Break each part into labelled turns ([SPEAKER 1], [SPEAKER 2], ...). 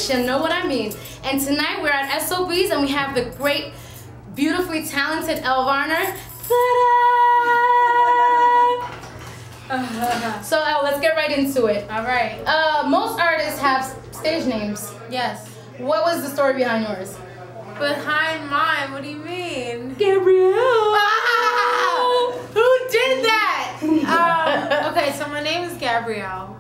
[SPEAKER 1] English, you know what I mean. And tonight we're at S.O.B's and we have the great, beautifully talented Elle Varner. So Elle, let's get right into it.
[SPEAKER 2] All right.
[SPEAKER 1] Most artists have stage names.
[SPEAKER 2] Yes.
[SPEAKER 1] What was the story behind yours?
[SPEAKER 2] Behind mine? What do you mean?
[SPEAKER 1] Gabrielle.
[SPEAKER 2] Ah! Who did that? Okay, so my name is Gabrielle.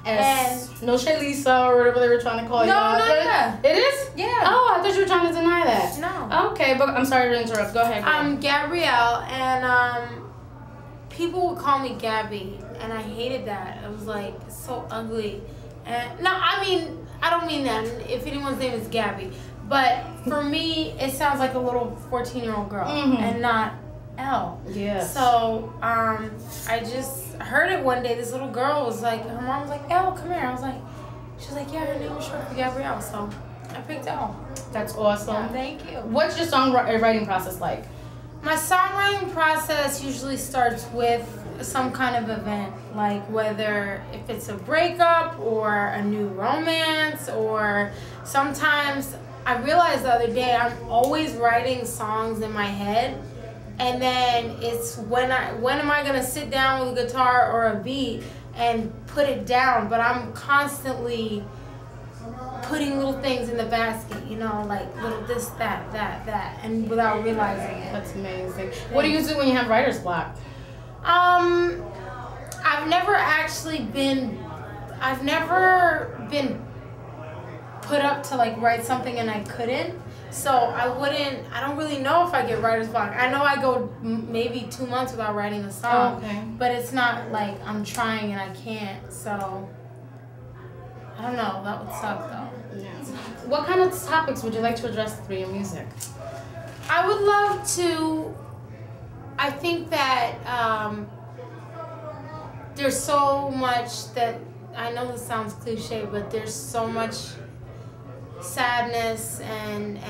[SPEAKER 1] No Shaylisa or whatever they were trying to call you.
[SPEAKER 2] No, yeah.
[SPEAKER 1] It is?
[SPEAKER 2] Yeah.
[SPEAKER 1] Oh, I thought you were trying to deny that.
[SPEAKER 2] No.
[SPEAKER 1] Okay, but I'm sorry to interrupt. Go ahead.
[SPEAKER 2] I'm Gabrielle, and people would call me Gabby, and I hated that. It was like so ugly. And no, I mean, I don't mean that. If anyone's name is Gabby, but for me, it sounds like a little 14-year-old girl, and not Elle.
[SPEAKER 1] Yes.
[SPEAKER 2] So I just heard it one day. This little girl was like, her mom was like, Elle, come here. I was like, she was like, yeah, her name is short for Gabrielle. So I picked Elle.
[SPEAKER 1] That's awesome.
[SPEAKER 2] Yeah, thank you.
[SPEAKER 1] What's your songwriting process like?
[SPEAKER 2] My songwriting process usually starts with some kind of event, like whether if it's a breakup or a new romance, or sometimes I realized the other day I'm always writing songs in my head, and then it's when am I gonna sit down with a guitar or a beat and put it down, but I'm constantly putting little things in the basket, you know, like little this, that, and without realizing it.
[SPEAKER 1] That's amazing. What do you do when you have writer's block?
[SPEAKER 2] I've never been put up to like write something and I couldn't. So I don't really know if I get writer's block. I know I go maybe 2 months without writing a song, but it's not like I'm trying and I can't, so I don't know, that would suck though.
[SPEAKER 1] Yeah. What kind of topics would you like to address through your music?
[SPEAKER 2] I would love to, I think that there's so much that, I know this sounds cliche, but there's so much sadness and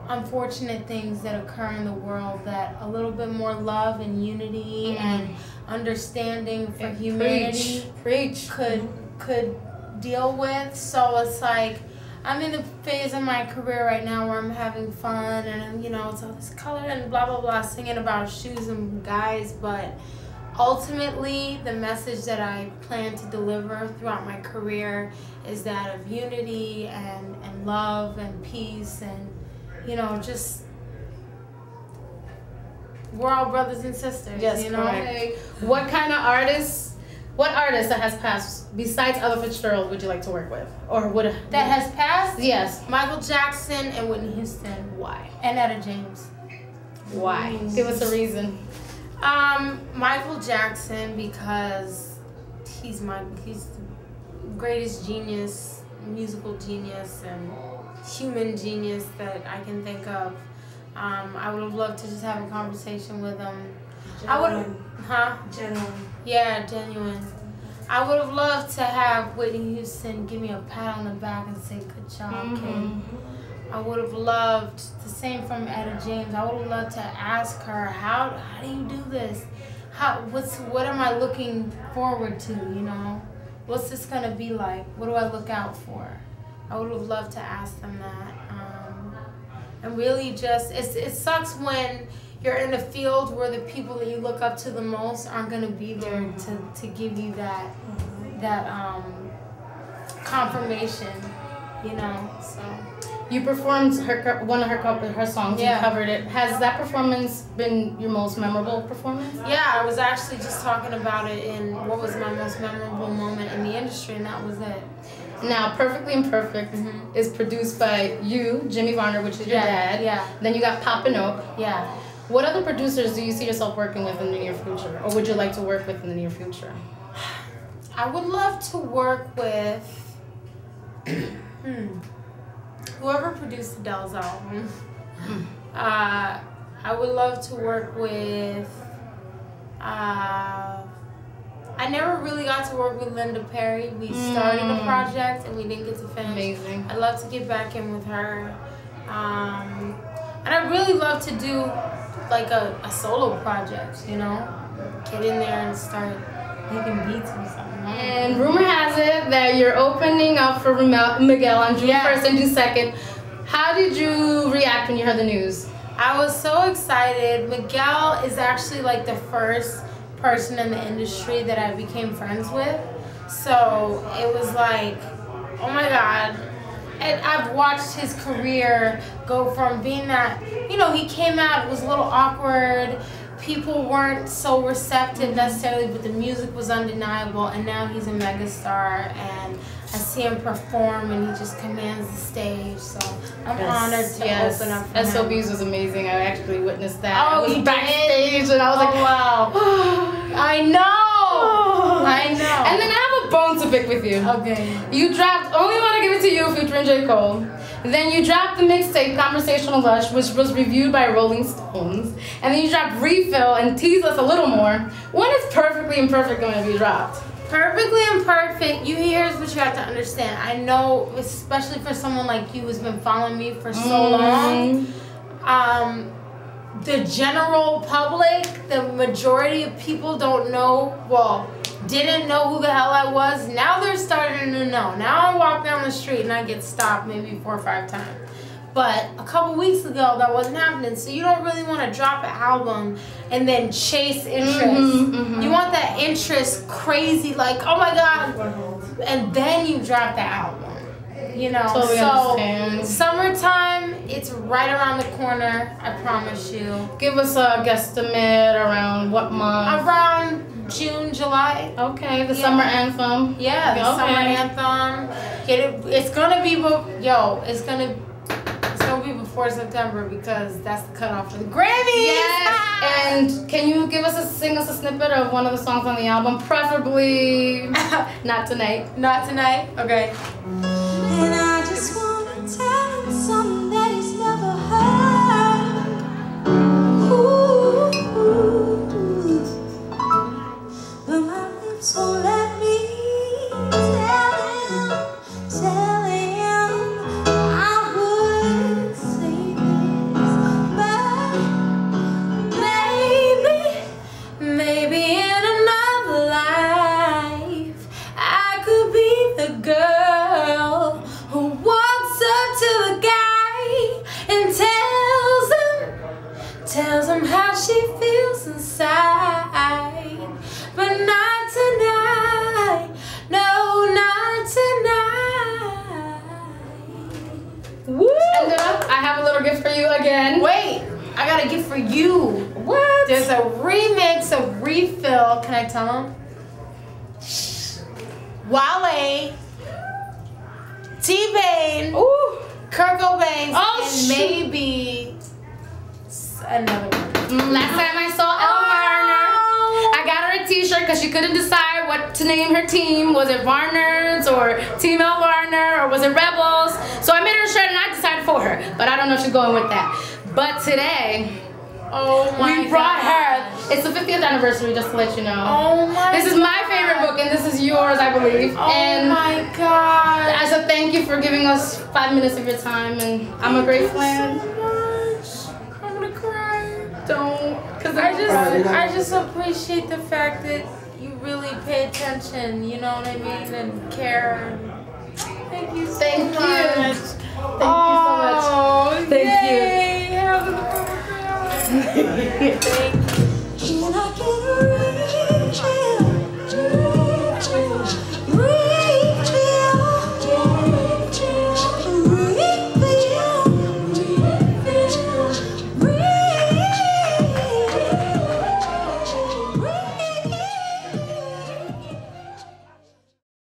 [SPEAKER 2] unfortunate things that occur in the world that a little bit more love and unity and understanding for humanity could deal with. So it's like I'm in the phase of my career right now where I'm having fun and, you know, it's all this color and blah blah blah, singing about shoes and guys, but ultimately the message that I plan to deliver throughout my career is that of unity and love and peace, and, you know, just we're all brothers and sisters.
[SPEAKER 1] Yes,
[SPEAKER 2] you know.
[SPEAKER 1] correct. What artist that has passed besides Ella Fitzgerald would you like to work with, or
[SPEAKER 2] that has passed?
[SPEAKER 1] Yes.
[SPEAKER 2] Michael Jackson and Whitney Houston.
[SPEAKER 1] Why?
[SPEAKER 2] And Etta James.
[SPEAKER 1] Why? Give us a reason.
[SPEAKER 2] Michael Jackson, because he's the greatest genius, musical genius, and human genius that I can think of. I would have loved to just have a conversation with him.
[SPEAKER 3] Genuine.
[SPEAKER 2] Yeah, genuine. I would have loved to have Whitney Houston give me a pat on the back and say, good job, kid. I would have loved the same from Etta James. I would have loved to ask her, how do you do this? What am I looking forward to, you know? What's this gonna be like? What do I look out for? I would have loved to ask them that. And really just, it sucks when you're in a field where the people that you look up to the most aren't gonna be there to give you that confirmation, you know, so.
[SPEAKER 1] You performed one of her songs.
[SPEAKER 2] Yeah.
[SPEAKER 1] You covered it. Has that performance been your most memorable performance?
[SPEAKER 2] Yeah, I was actually just talking about it in what was my most memorable moment in the industry, and that was it.
[SPEAKER 1] Now, Perfectly Imperfect is produced by you, Jimmy Varner, which is your dad.
[SPEAKER 2] Yeah.
[SPEAKER 1] Then you got Poppin' Oak.
[SPEAKER 2] Yeah.
[SPEAKER 1] What other producers do you see yourself working with in the near future, or would you like to work with in the near future?
[SPEAKER 2] I would love to work with whoever produced Adele's album. I would love to work with. I never really got to work with Linda Perry. We started a project and we didn't get to finish.
[SPEAKER 1] Amazing.
[SPEAKER 2] I'd love to get back in with her. And I'd really love to do like a solo project, you know? Get in there and start making beats or something.
[SPEAKER 1] And rumor has it that you're opening up for Miguel on June 1st and June 2nd. How did you react when you heard the news?
[SPEAKER 2] I was so excited. Miguel is actually like the first person in the industry that I became friends with. So it was like, oh my God. And I've watched his career go from being that, you know, he came out, it was a little awkward. People weren't so receptive necessarily, but the music was undeniable. And now he's a megastar, and I see him perform, and he just commands the stage. So I'm honored to open up for him.
[SPEAKER 1] S.O.B's was amazing. I actually witnessed that.
[SPEAKER 2] Oh,
[SPEAKER 1] I was
[SPEAKER 2] you
[SPEAKER 1] backstage, and I was like,
[SPEAKER 2] wow. I know. I know.
[SPEAKER 1] And then I have a bone to pick with you.
[SPEAKER 2] Okay.
[SPEAKER 1] You dropped Only Wanna Give It To You featuring J. Cole. Then you dropped the mixtape Conversational Lush, which was reviewed by Rolling Stones. And then you dropped Refill and Tease Us a Little More. When is Perfectly Imperfect going to be dropped?
[SPEAKER 2] Perfectly Imperfect, here's what you have to understand. I know, especially for someone like you who's been following me for so long, the general public, the majority of people don't know, well, didn't know who the hell I was. Now they're starting to know. Now I walk down the street and I get stopped maybe 4 or 5 times. But a couple weeks ago, that wasn't happening. So you don't really want to drop an album and then chase interest. You want that interest crazy, like, oh my God. And then you drop the album. You know,
[SPEAKER 1] totally understand.
[SPEAKER 2] Summertime, it's right around the corner, I promise you.
[SPEAKER 1] Give us a guesstimate around what month?
[SPEAKER 2] Around June, July.
[SPEAKER 1] Okay, the summer anthem.
[SPEAKER 2] Yeah, the summer anthem. Get it. It's gonna be, it's gonna be before September because that's the cutoff for the Grammys.
[SPEAKER 1] Yes. And can you sing us a snippet of one of the songs on the album, preferably Not Tonight?
[SPEAKER 2] Not Tonight. Okay.
[SPEAKER 3] And I just wanna tell him something that he's never heard. Ooh, but my lips won't let me tell him I would say this, but maybe in another life I could be the girl who walks up to the guy and tells him how she feels inside. But not tonight, no, not tonight.
[SPEAKER 1] Woo! And I have a little gift for you again.
[SPEAKER 2] Wait, I got a gift for you.
[SPEAKER 1] What?
[SPEAKER 2] There's a remix of Refill. Can I tell them? Wale, T-Pain, Kurt Cobain, and maybe another one.
[SPEAKER 1] Last time I saw Elle Varner, I got her a t-shirt because she couldn't decide what to name her team. Was it Varners or Team Elle Varner or was it Rebels? So I made her a shirt and I decided for her. But I don't know if she's going with that. But today, we brought her. It's the 50th anniversary, just to let you know.
[SPEAKER 2] Oh my
[SPEAKER 1] This is my favorite book and this is yours, I believe.
[SPEAKER 2] Oh my God.
[SPEAKER 1] I said thank you for giving us 5 minutes of your time, and I'm a great fan.
[SPEAKER 2] I'm gonna cry.
[SPEAKER 1] Don't, because
[SPEAKER 2] I just appreciate the fact that you really pay attention, you know what I mean, and care. Thank you so much.
[SPEAKER 1] Thank you so much. Thank you.
[SPEAKER 2] Thank you.